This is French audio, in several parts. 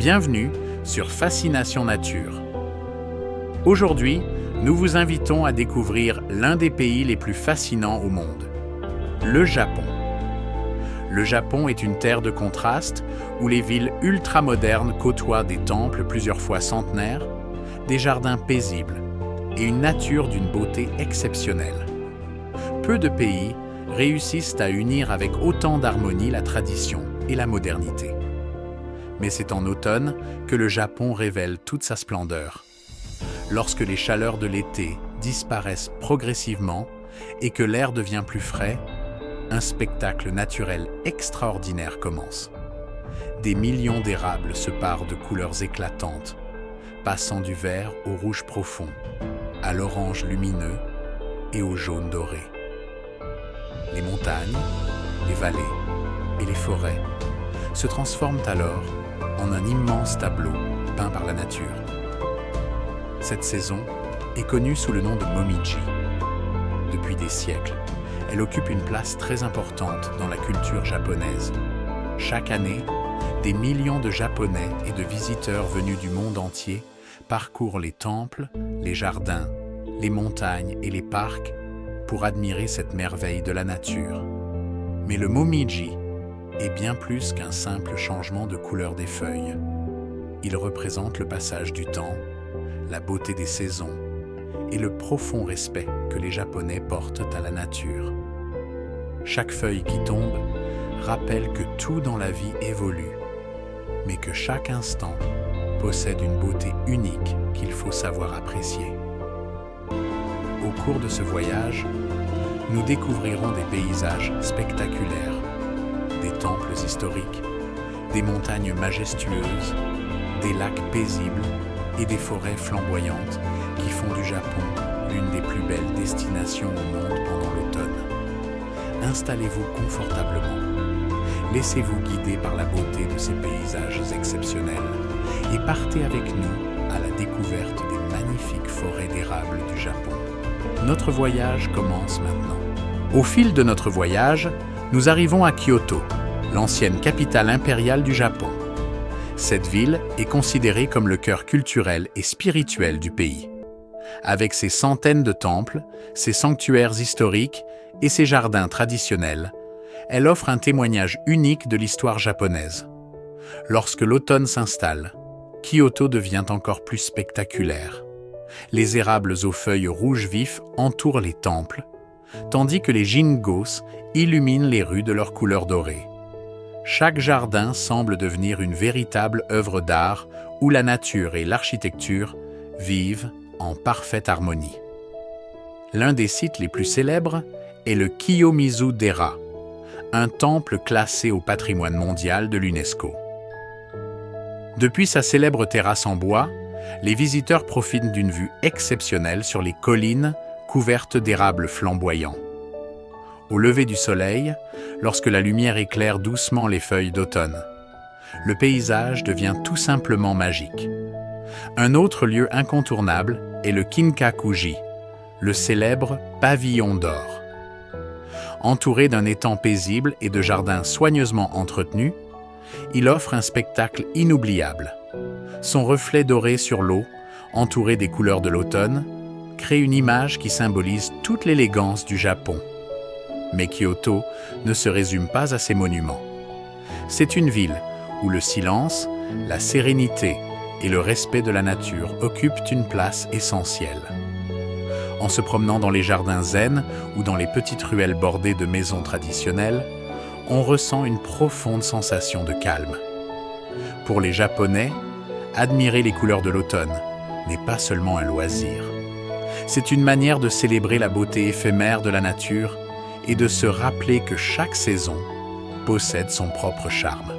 Bienvenue sur Fascination Nature. Aujourd'hui, nous vous invitons à découvrir l'un des pays les plus fascinants au monde, le Japon. Le Japon est une terre de contraste où les villes ultramodernes côtoient des temples plusieurs fois centenaires, des jardins paisibles et une nature d'une beauté exceptionnelle. Peu de pays réussissent à unir avec autant d'harmonie la tradition et la modernité. Mais c'est en automne que le Japon révèle toute sa splendeur. Lorsque les chaleurs de l'été disparaissent progressivement et que l'air devient plus frais, un spectacle naturel extraordinaire commence. Des millions d'érables se parent de couleurs éclatantes, passant du vert au rouge profond, à l'orange lumineux et au jaune doré. Les montagnes, les vallées et les forêts se transforment alors en un immense tableau peint par la nature. Cette saison est connue sous le nom de Momiji. Depuis des siècles, elle occupe une place très importante dans la culture japonaise. Chaque année, des millions de Japonais et de visiteurs venus du monde entier parcourent les temples, les jardins, les montagnes et les parcs pour admirer cette merveille de la nature. Mais le Momiji est bien plus qu'un simple changement de couleur des feuilles. Il représente le passage du temps, la beauté des saisons et le profond respect que les Japonais portent à la nature. Chaque feuille qui tombe rappelle que tout dans la vie évolue, mais que chaque instant possède une beauté unique qu'il faut savoir apprécier. Au cours de ce voyage, nous découvrirons des paysages spectaculaires, des temples historiques, des montagnes majestueuses, des lacs paisibles et des forêts flamboyantes qui font du Japon l'une des plus belles destinations au monde pendant l'automne. Installez-vous confortablement, laissez-vous guider par la beauté de ces paysages exceptionnels et partez avec nous à la découverte des magnifiques forêts d'érable du Japon. Notre voyage commence maintenant. Au fil de notre voyage, nous arrivons à Kyoto, l'ancienne capitale impériale du Japon. Cette ville est considérée comme le cœur culturel et spirituel du pays. Avec ses centaines de temples, ses sanctuaires historiques et ses jardins traditionnels, elle offre un témoignage unique de l'histoire japonaise. Lorsque l'automne s'installe, Kyoto devient encore plus spectaculaire. Les érables aux feuilles rouges vifs entourent les temples, tandis que les jingos illuminent les rues de leur couleur dorée. Chaque jardin semble devenir une véritable œuvre d'art où la nature et l'architecture vivent en parfaite harmonie. L'un des sites les plus célèbres est le Kiyomizu-dera, un temple classé au patrimoine mondial de l'UNESCO. Depuis sa célèbre terrasse en bois, les visiteurs profitent d'une vue exceptionnelle sur les collines couvertes d'érables flamboyants. Au lever du soleil, lorsque la lumière éclaire doucement les feuilles d'automne, le paysage devient tout simplement magique. Un autre lieu incontournable est le Kinkakuji, le célèbre pavillon d'or. Entouré d'un étang paisible et de jardins soigneusement entretenus, il offre un spectacle inoubliable. Son reflet doré sur l'eau, entouré des couleurs de l'automne, crée une image qui symbolise toute l'élégance du Japon. Mais Kyoto ne se résume pas à ses monuments. C'est une ville où le silence, la sérénité et le respect de la nature occupent une place essentielle. En se promenant dans les jardins zen ou dans les petites ruelles bordées de maisons traditionnelles, on ressent une profonde sensation de calme. Pour les Japonais, admirer les couleurs de l'automne n'est pas seulement un loisir. C'est une manière de célébrer la beauté éphémère de la nature et de se rappeler que chaque saison possède son propre charme.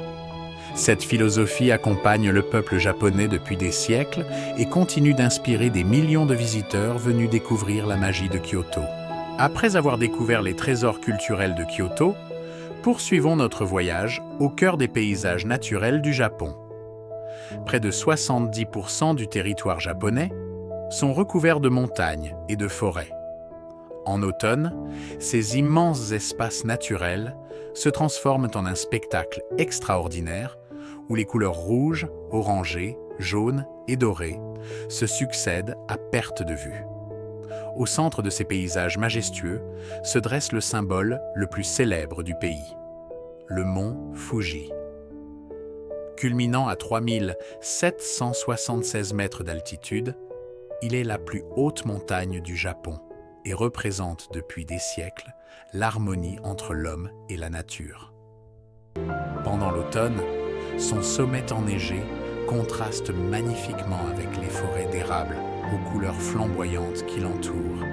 Cette philosophie accompagne le peuple japonais depuis des siècles et continue d'inspirer des millions de visiteurs venus découvrir la magie de Kyoto. Après avoir découvert les trésors culturels de Kyoto, poursuivons notre voyage au cœur des paysages naturels du Japon. Près de 70% du territoire japonais sont recouverts de montagnes et de forêts. En automne, ces immenses espaces naturels se transforment en un spectacle extraordinaire où les couleurs rouge, orangé, jaune et doré se succèdent à perte de vue. Au centre de ces paysages majestueux se dresse le symbole le plus célèbre du pays, le mont Fuji. Culminant à 3776 mètres d'altitude, il est la plus haute montagne du Japon et représente depuis des siècles l'harmonie entre l'homme et la nature. Pendant l'automne, son sommet enneigé contraste magnifiquement avec les forêts d'érable aux couleurs flamboyantes qui l'entourent.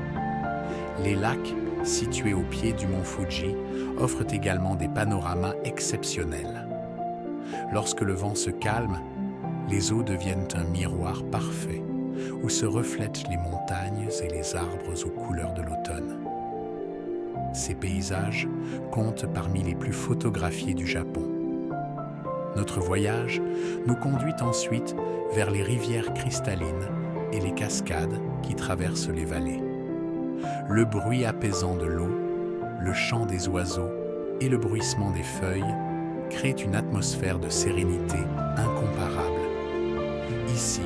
Les lacs, situés au pied du mont Fuji, offrent également des panoramas exceptionnels. Lorsque le vent se calme, les eaux deviennent un miroir parfait où se reflètent les montagnes et les arbres aux couleurs de l'automne. Ces paysages comptent parmi les plus photographiés du Japon. Notre voyage nous conduit ensuite vers les rivières cristallines et les cascades qui traversent les vallées. Le bruit apaisant de l'eau, le chant des oiseaux et le bruissement des feuilles créent une atmosphère de sérénité incomparable. Ici,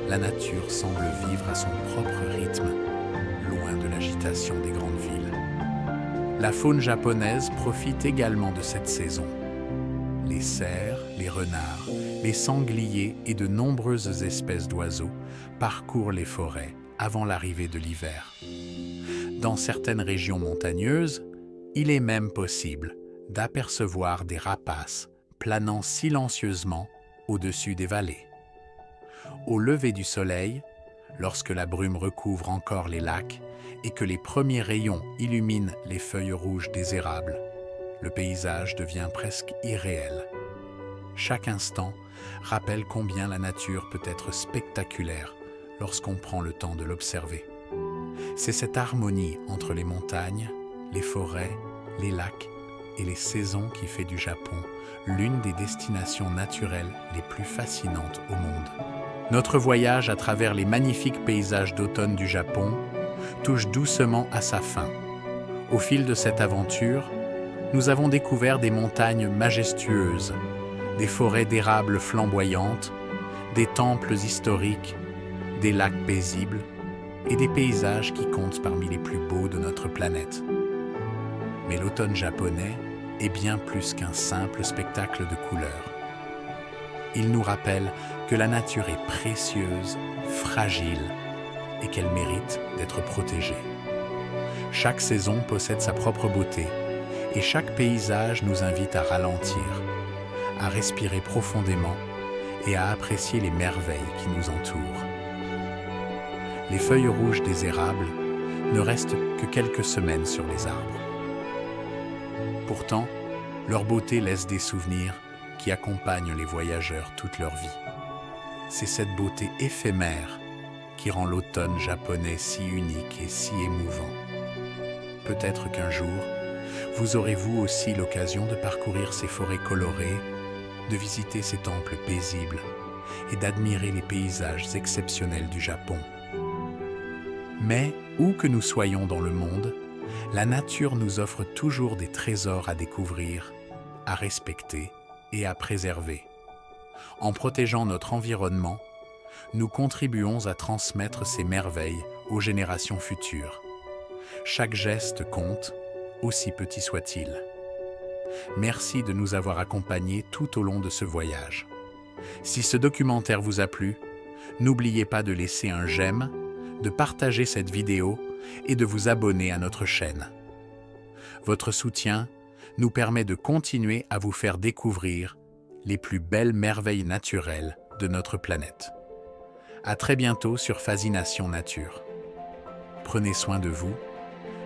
la nature semble vivre à son propre rythme, loin de l'agitation des grandes villes. La faune japonaise profite également de cette saison. Les cerfs, les renards, les sangliers et de nombreuses espèces d'oiseaux parcourent les forêts avant l'arrivée de l'hiver. Dans certaines régions montagneuses, il est même possible d'apercevoir des rapaces planant silencieusement au-dessus des vallées. Au lever du soleil, lorsque la brume recouvre encore les lacs et que les premiers rayons illuminent les feuilles rouges des érables, le paysage devient presque irréel. Chaque instant rappelle combien la nature peut être spectaculaire lorsqu'on prend le temps de l'observer. C'est cette harmonie entre les montagnes, les forêts, les lacs et les saisons qui fait du Japon l'une des destinations naturelles les plus fascinantes au monde. Notre voyage à travers les magnifiques paysages d'automne du Japon touche doucement à sa fin. Au fil de cette aventure, nous avons découvert des montagnes majestueuses, des forêts d'érables flamboyantes, des temples historiques, des lacs paisibles et des paysages qui comptent parmi les plus beaux de notre planète. Mais l'automne japonais est bien plus qu'un simple spectacle de couleurs. Il nous rappelle que la nature est précieuse, fragile et qu'elle mérite d'être protégée. Chaque saison possède sa propre beauté et chaque paysage nous invite à ralentir, à respirer profondément et à apprécier les merveilles qui nous entourent. Les feuilles rouges des érables ne restent que quelques semaines sur les arbres. Pourtant, leur beauté laisse des souvenirs qui accompagnent les voyageurs toute leur vie. C'est cette beauté éphémère qui rend l'automne japonais si unique et si émouvant. Peut-être qu'un jour, vous aurez vous aussi l'occasion de parcourir ces forêts colorées, de visiter ces temples paisibles et d'admirer les paysages exceptionnels du Japon. Mais, où que nous soyons dans le monde, la nature nous offre toujours des trésors à découvrir, à respecter et à préserver. En protégeant notre environnement, nous contribuons à transmettre ces merveilles aux générations futures. Chaque geste compte, aussi petit soit-il. Merci de nous avoir accompagnés tout au long de ce voyage. Si ce documentaire vous a plu, n'oubliez pas de laisser un j'aime, de partager cette vidéo et de vous abonner à notre chaîne. Votre soutien nous permet de continuer à vous faire découvrir les plus belles merveilles naturelles de notre planète. À très bientôt sur Fascination Nature. Prenez soin de vous,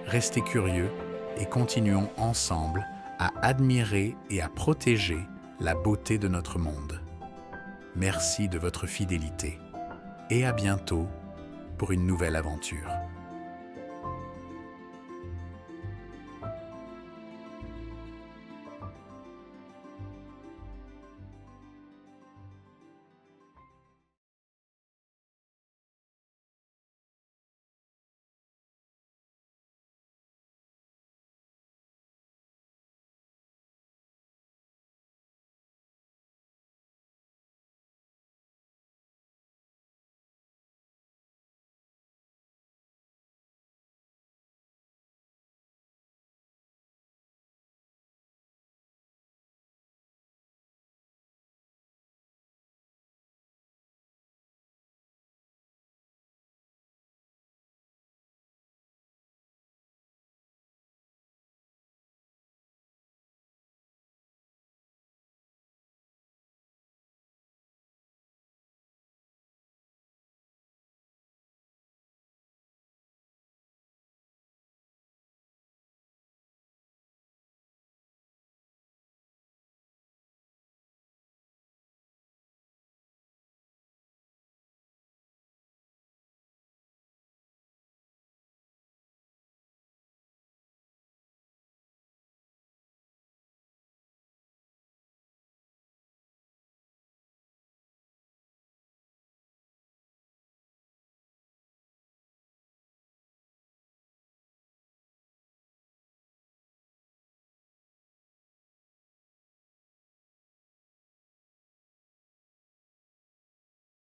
restez curieux et continuons ensemble à admirer et à protéger la beauté de notre monde. Merci de votre fidélité et à bientôt pour une nouvelle aventure.